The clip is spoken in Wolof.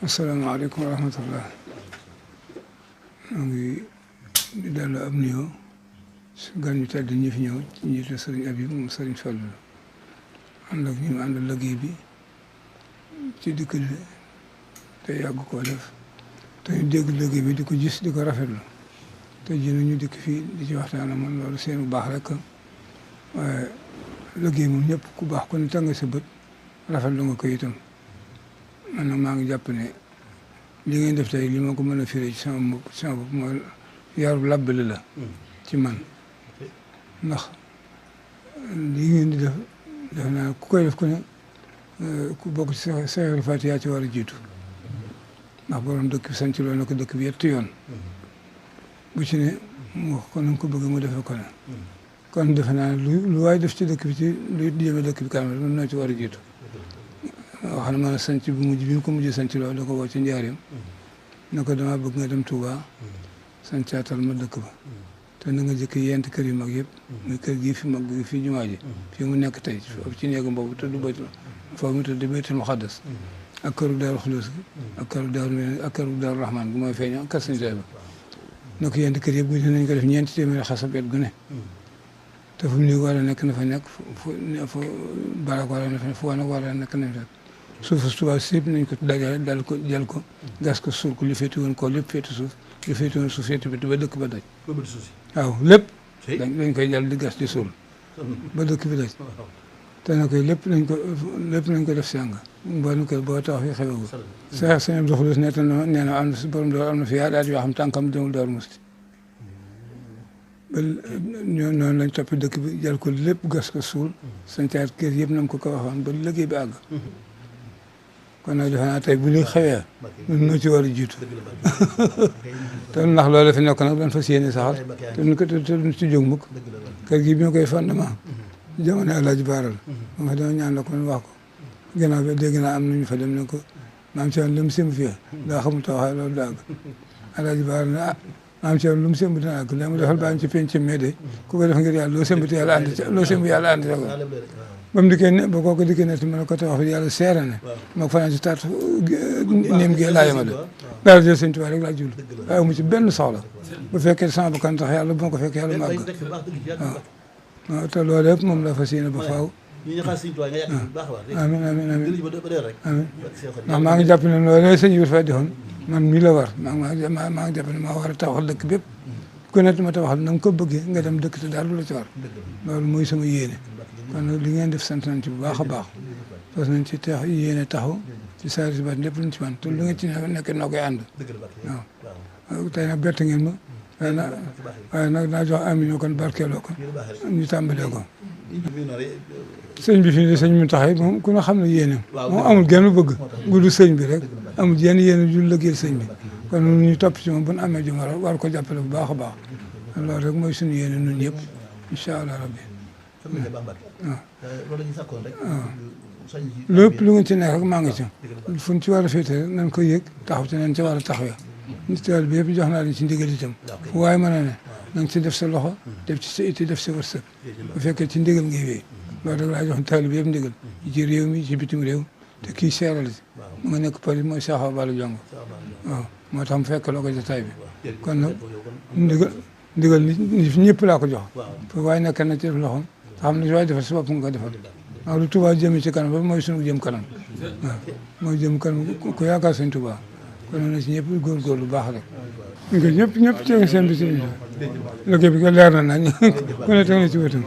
asalaamaaleykum wa rahmatullah. maa ngi di dellu ab nuyoo gan ñu tedd ñi fi ñëw ci njiitu sëriñ Habib moom sëriñ Fallu ànd ak ñu ànd liggéey bi ci dikk bi te yàgg koo def te ñu dégg liggéey bi di ko gis di ko rafetlu te ji ñu dikk fii di ci waxtaan ak man loolu seen bu baax rek waaye liggéey moom ñëpp ku baax ku ne tàng sa bët rafetlu nga ko itam man nag maa ngi jàpp ne li ngeen def tey li ma ko mën a firee ci sama bopp mooy yarub labbali la ci man ndax li ngeen di def def naa ku koy def ku ne ku bokk ci Seexul Faatiha ci war a jiitu ndax borom dëkk bi sanc loo na ko dëkk bi yetti yoon bu ci ne mu wax ko na nga ko bëgg mu defe ko ne kon defe naa lu waay def ci dëkk bi ci lu jëme dëkk bi kanam mën noo ci war a jiitu wax na ma sanc bu mujj bi ñu ko mujj sanc loolu da ko woo ci njaareem ne ko dama bëgg nga dem Touba sancaatal ma dëkk ba te na nga jëkk yent kër yu mag yëpp muy kër gii fi mag gi fii jumaa ji fii mu nekk tey ci néegam boobu te du baytul foofu mu tudd baytul muqaddas ak këru daaru xulus gi ak këru daaru rahman bu mooy feeñ ak kër sañ ba na ko yent kër yëpp gu nañ ko def ñeenti téeméeri xasab et gu ne te fu mu nii war a nekk na fa nekk fu barak war a nekk fu wanag war a nekk na fa suufu Tuubaa si yëpp nañ ko dajale dal ko jël ko gas ko suul ko li féeti woon ko lépp féeti suuf li féeti woon suuf féeti bi ba dëkk ba daj waaw lépp dañ koy jël di gas di suul ba dëkk bi daj te na koy lépp nañ ko def sàng mboolem kër boo tax fi xewegu sa sëñ Abdou Khoudoss nettal na nee na am na si borom door am na fi yaadaat yoo xam tànkam demul Daaru Musti ba noonu lañ toppi dëkk bi jël ko lépp gas ko suul sancaat kër yëpp nam ko waxoon ba liggéey bi àgg kon nag defe naa tey bu ñu xewee ñun ñoo ci war a jiitu te ndax loolu fi nekk nag dañ fas yéene saxal te duñ ci jóg mukk kër gi bi ñu koy fondement jamono Alaaji Baaral ma fa dama ñaan la ko wax ko gannaaw bi dégg naa am nañu fa dem ne ko maam ci lu mu sëmb fii daa xamul taxawaay loolu dàgg Alaaji Baaral ne maam ci lu mu sëmb dina àgg léegi mu defal baa ci penc mais de ku ko def ngir yàlla loo sëmb te yàlla ànd ci loo sëmb yàlla ànd ci ba mu dikkee ne ba kooku dikkee ne ma ne ko tax yàlla seere ne ma fanaan ci taat néem gi laa yema de daal jël sëñ Tuubaa rek laa jublu waaye amu ci benn soxla bu fekkee sama bakkan tax yàlla bu ma ko fekkee yàlla màgg waaw te loolu yëpp moom la fas yéene ba faaw amiin amiin amiin ndax maa ngi jàpp ne loolu sëñ bi fa defoon man mii la war maa ngi jàpp ne maa war a taxawal dëkk bépp ku ne ma taxawal na nga ko bëggee nga dem dëkk te daal lu la ci war loolu mooy sama yéene kon nag li ngeen def sant nañ ci bu baax a baax parce que nañ ci tax yéene taxaw ci saa si baat lépp luñ ci man te lu nga ci nekk noo koy ànd waaw tey nag bett ngeen ma waaye nag naa jox amino kon barkeeloo ko ñu tàmbalee ko sëñ bi fii ne sëñ mu taxay moom ku ne xam ne yéene moom amul genn bëgg gudu sëñ bi rek amul yenn yéene ju lëggeel sëñ bi kon ñu topp ci moom bu ñu amee jum war ko jàppale bu baax a baax loolu rek mooy suñu yéene ñun ñëpp incha allah rabbi lépp lu ngeen ci nekk rek maa ngi ci fu ñu ci war a féete rek nañ ko yëg taxaw ci nañ ci war a taxawee tool bi yëpp jox naa leen ci ndigal itam fu waaye mën a ne na nga ci def sa loxo def ci sa itti def sa wërsëg bu fekkee ci ndigal ngay wéy loolu rek laa jox tool bi yëpp ndigal ci réew mi ci bitim réew te kii seeral si mu nga nekk Paris mooy Sakho Balla Jong waaw moo tax mu fekk loo ko jotaay bi kon nag ndigal nit ñëpp laa ko jox fu waaye nekk na ci def loxoom xam ne waaye defal si bopp nga ko defal waaw lu Touba jëmee ci kanam ba mooy sunu jëm kanam waaw mooy jëm kanam ku yaakaar sëñ Touba kon na ci ñëpp góorgóor lu baax rek nga ñëpp teg seen bi si liggéey bi nga leer na nañ ku ne teg na ci wetam